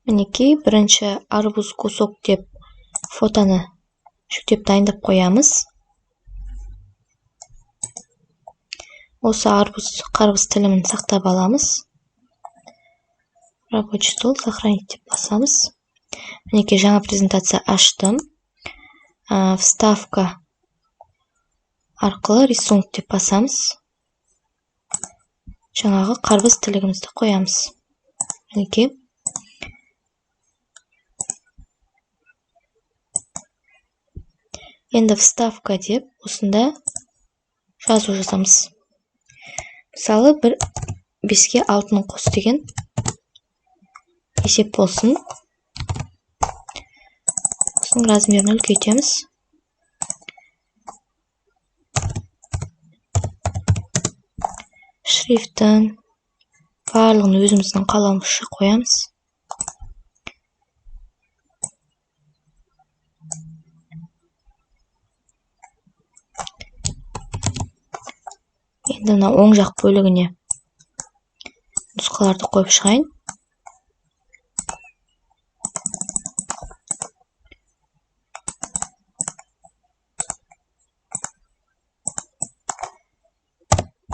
Мінекей, бірінші арбуз кусок деп фотоны жүктеп дайындап қоямыз. Осы қарбыз тілімін сақтап аламыз. Рабочий стол, сохранить деп басамыз. Мінекей, жаңа презентация аштым. Вставка арқылы рисунок деп басамыз. Жаңағы қарбыз тілігімізді қоямыз. Мінекей. Енді вставка деп осында жазу жазамыз. Мысалы, 5-ке 6-ның қос деген есеп болсын. Осының размерін үлкейтеміз. Шрифтін барлығын өзіміздің қаламызша қоямыз. Енді мына оң жақ бөлігіне нұсқаларды қойып шығайын.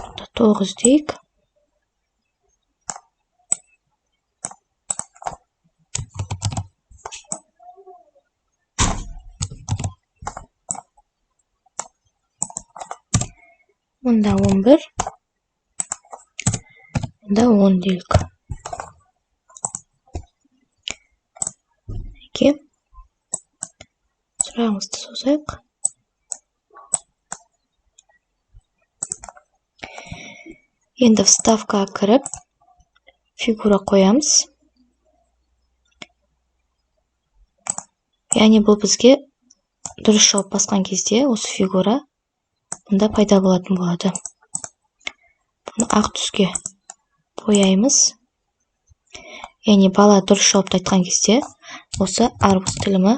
Бұнда 9 дейік. Мұнда 11. Мұнда 10 дейік. Мінекей. Сұрағымызды созайық. Енді вставкаға кіріп, фигура қоямыз. Яғни бұл бізге дұрыс жауап басқан кезде осы фигура бұнда пайда болатын болады. Бұны ақ түске бояймыз. Яғни бала дұрыс жауапты айтқан кезде осы арбуз тілімі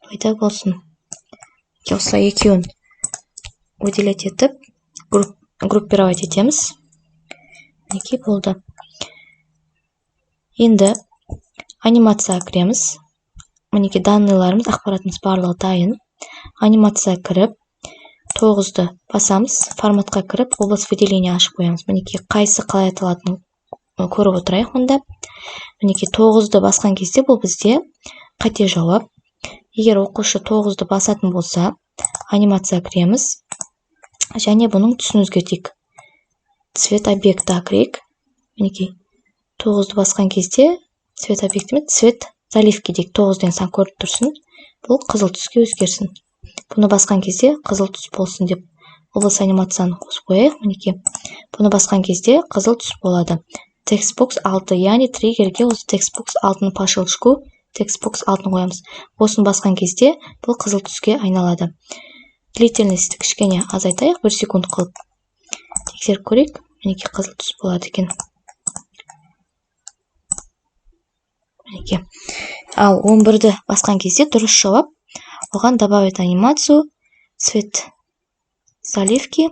пайда болсын. Осылай екеуін выделять етіп, группировать етеміз. Мінекей болды. Енді анимацияға кіреміз. Мінекей данныйларымыз, ақпаратымыз барлығы дайын. Анимацияға кіріп, 9-ды басамыз. Форматқа кіріп, область выделения ашып қоямыз. Мінекей қайсы қалай аталатынын көріп отырайық мұнда. Мінекей 9-ды басқан кезде бұл бізде қате жауап. Егер оқушы 9-ды басатын болса, анимацияға кіреміз. Және бұның түсін өзгертейік. Цвет объекті кірейік. Мінекей 9-ды басқан кезде цвет объекті цвет заливки дейік. 9-ден сан көріп тұрсын. Бұл қызыл түске өзгерсін. Бұны басқан кезде қызыл түс болсын деп область анимацияны қосып қояйық. Мінекей. Бұны басқан кезде қызыл түс болады. Текстбокс 6, яғни триггерге осы текстбокс 6-ны по щелчку текстбокс 6-ны қоямыз. Осын басқан кезде бұл қызыл түске айналады. Длительностьті кішкене азайтайық, 1 секунд қылып. Тексеріп көрейік. Мінекей қызыл түс болады екен. Мінекей. Ал 11-ді басқан кезде дұрыс жауап. Оған добавить анимацию, цвет заливки.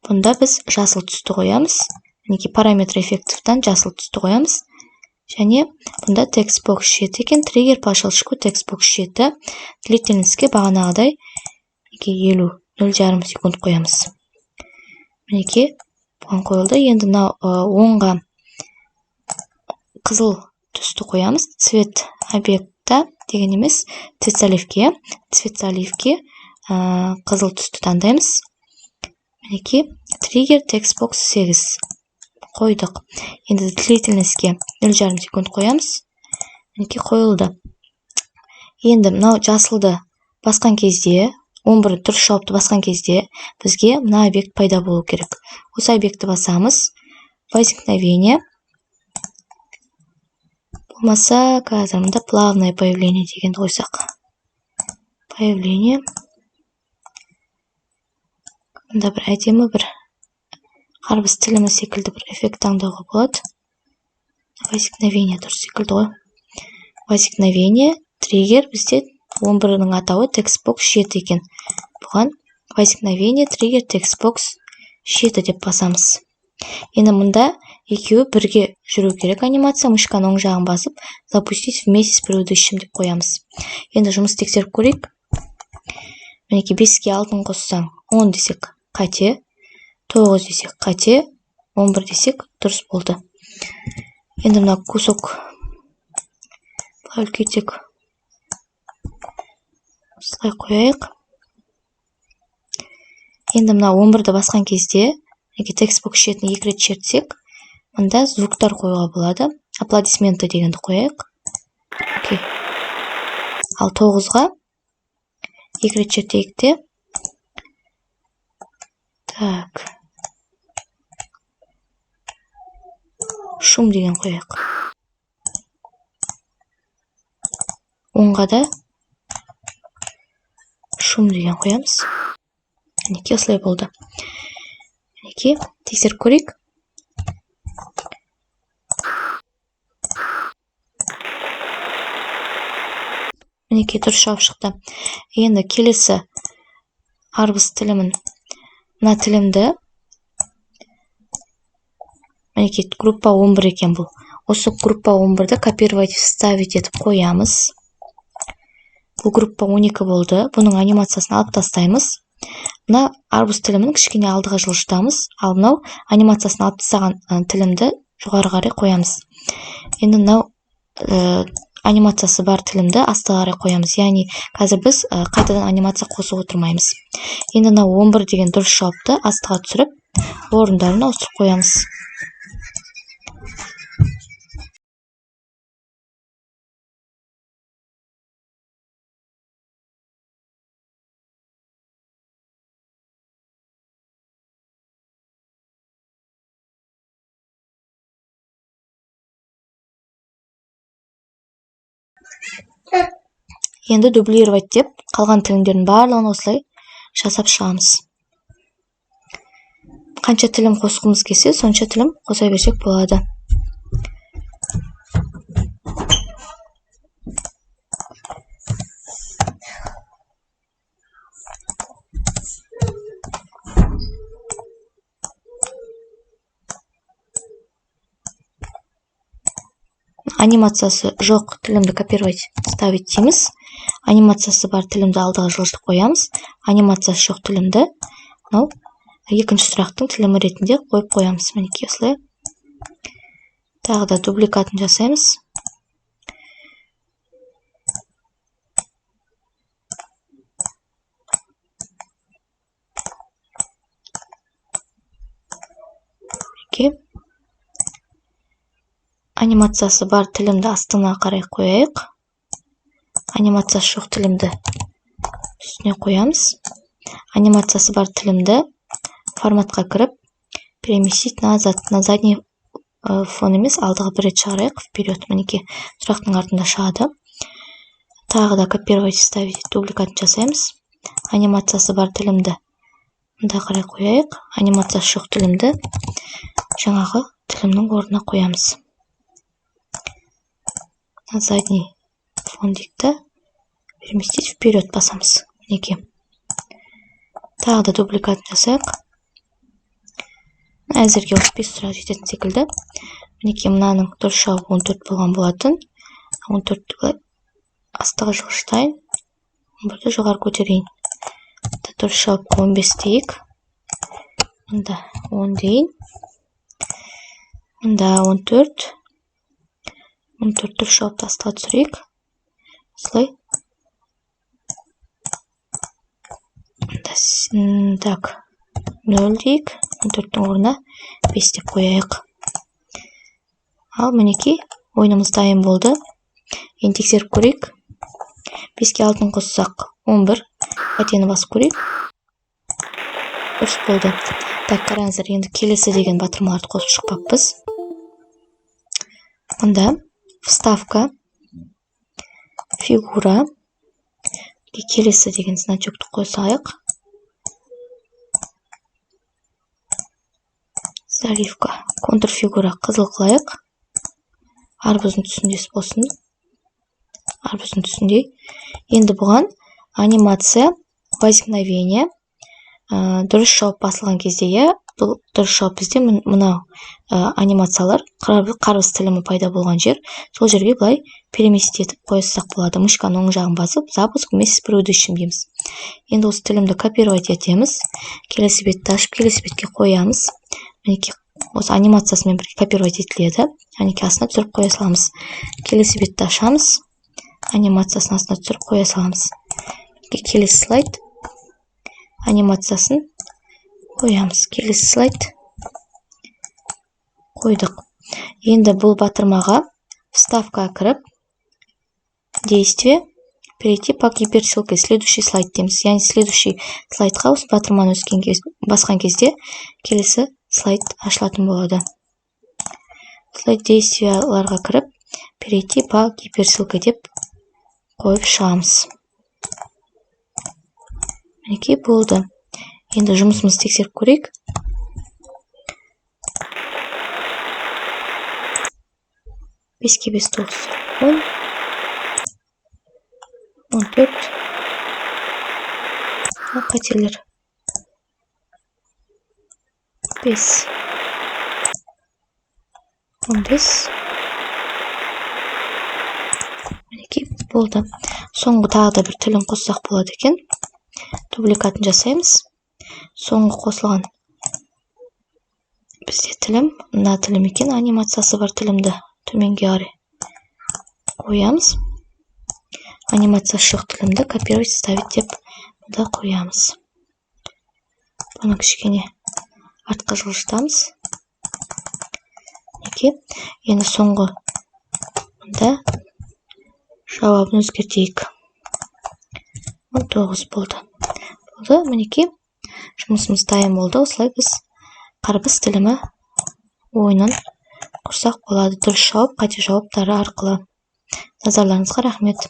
Бұнда біз жасыл түсті қоямыз. Мінекей параметр эффективтен жасыл түсті қоямыз. Және бұнда текстбокс 7 екен. Триггер по щелчку текстбокс 7. Длительностьке бағанағыдай 0,5 секунд қоямыз. Мінекей, бұған қойылды. Енді оңға қызыл түсті қоямыз. Цвет объекта деген емес, цвет заливки. Цвет заливки қызыл түсті таңдаймыз. Мінекей, триггер текстбокс 8 қойдық. Енді длительностьке 0,5 секунд қоямыз. Мінекей, қойылды. Енді мынау жасылды басқан кезде, 11 дұрыс жауапты басқан кезде бізге мына объект пайда болу керек. Осы объекті басамыз. Возникновение. Болмаса, қазірмінде плавное появление дегенді қойсақ. Появление. Мұнда бір әдемі бір қарбыз тілімі секілді бір эффект таңдауға болады. Возникновение дұрыс секілді ғой. Возникновение. Триггер бізде 11-ның атауы текстбокс 7 екен. Бұған возникновение триггер текстбокс 7 деп басамыз. Енді мұнда екеуі бірге жүру керек анимация. Мышканың оң жағын басып, запустить вместе с предыдущим деп қоямыз. Енді жұмыс тексеріп көрейік. Мінекей 5-ке 6-ны қоссаң 10 десек қате, 9 десек қате, 11 десек дұрыс болды. Енді мына кусок былай үлкейтсек осылай қояйық. Енді мына 11-ді басқан кезде текстбук шетін 2 рет шертсек, мында звуктар қоюға болады. Аплодисменты дегенді қояйық. Ал 9-ға 2 рет шертейік те. Так. Шум деген қояйық. 10-ға да шум деген қоямыз. Мінекей осылай болды. Мінекей тексеріп көрейік. Мінекей дұрыс жауап шықты. Енді келесі арбыз тілімін. Мына тілімді мінекей группа 11 екен бұл. Осы группа 11-ді копировать, вставить етіп қоямыз. Бұл группа 12 болды. Бұның анимациясын алып тастаймыз. Мына арбыз тілімін кішкене алдыға жылжытамыз. Ал мынау анимациясын алып тастаған тілімді жоғары қарай қоямыз. Енді мынау анимациясы бар тілімді астыға қарай қоямыз. Яғни қазір біз қайтадан анимация қосып отырмаймыз. Енді мынау 11 деген дұрыс жауапты астыға түсіріп, орындарына ауыстырып қоямыз. Енді дублировать деп, қалған тілімдердің барлығын осылай жасап шығамыз. Қанша тілім қосқымыз келсе, сонша тілім қоса берсек болады. Анимациясы жоқ тілімді копировать, ставить дейміз. Анимациясы бар тілімді алдыға жылжытып қоямыз. Анимациясы жоқ тілімді екінші сұрақтың тілімі ретінде қойып қоямыз. Мінекей осылай. Тағы да дубликатын жасаймыз. Мінекей. Анимациясы бар тілімді астына қарай қояйық. Анимациясы жоқ тілімді үстіне қоямыз. Анимациясы бар тілімді форматқа кіріп, переместить назад, на задний фон емес, алдыға бір рет шығарайық, вперед. Мінекей сұрақтың артында шығады. Тағы да копировать, вставить, дубликатын жасаймыз. Анимациясы бар тілімді мында қарай қояйық. Анимациясы жоқ тілімді жаңағы тілімнің орнына қоямыз. На задний фон дейікті, переместить вперед басамыз. Мінекей. Тағы да дубликатын жасайық. Әзірге 35 сұрақ жететін секілді. Мінекей мынаның дұрыс жауабы 14 болған болатын. 14-ті былай астыға жылжытайын. 11-ді жоғары көтерейін. Дұрыс жауапқа 15 дейік. Мында 10 дейін. Мында 14. 14 дұрыс жауапты астыға түсірейік. Осылай. Так, 0 дейік. 14-тің орнына 5 деп қояйық. Ал мінекей ойынымыз дайын болды. Енді тексеріп көрейік. 5-ке 6-ны қоссақ 11. Қатені басып көрейік. Дұрыс болды. Так, қараңыздар, енді келесі деген батырмаларды қосып шықпақпыз. Мында вставка, фигура, келесі деген значокты қосайық. Заливка, контрфигура қызыл қылайық. Арбыздың түсіндес болсын. Арбыздың түсінде. Енді бұған анимация, возникновение, дұрыс жауап басылған кезде бұл дұрыс жауап бізде мынау анимациялар қарбыз тілімі пайда болған жер. Сол жерге былай переместить етіп қойсақ болады. Мышканың оң жағын басып, запуск вместе с предыдущим дейміз. Енді осы тілімді копировать етеміз. Келесі бетті ашып, келесі бетке қоямыз. Мінекей осы анимациясымен бірге копировать етіледі. Мінекей астына түсіріп қоя саламыз. Келесі бетті ашамыз. Анимациясын астына түсіріп қоя саламыз. Келесі слайд. Анимациясын қоямыз. Келесі слайд. Қойдық. Енді бұл батырмаға вставка кіріп, действие, перейти по гиперссылке, следующий слайд дейміз. Яғни следующий слайдқа осы батырманы басқан кезде келесі слайд ашылатын болады. Слайд действияларға кіріп, перейти по гиперссылке деп қойып шығамыз. Мінекей болды. Енді жұмысымызды тексеріп көрейік. Беске 5 9 10 14 қателер 5 15 мінекей болды. Соңғы тағы да бір тілін қоссақ болады екен. Дубликатын жасаймыз. Соңғы қосылған бізде тілім, мына тілім екен, анимациясы бар тілімді төменге қарай қоямыз. Анимациясы жоқ тілімді копировать ставить деп мұнда қоямыз. Бұны кішкене артқа жылжытамыз. Енді соңғы мұнда жауабын өзгертейік. 19 болды. Мінекей жұмысымыз дайын болды. Осылай біз қарбыз тілімі ойынын құрсақ болады. Дұрыс жауап, қате жауаптары арқылы. Назарларыңызға рахмет.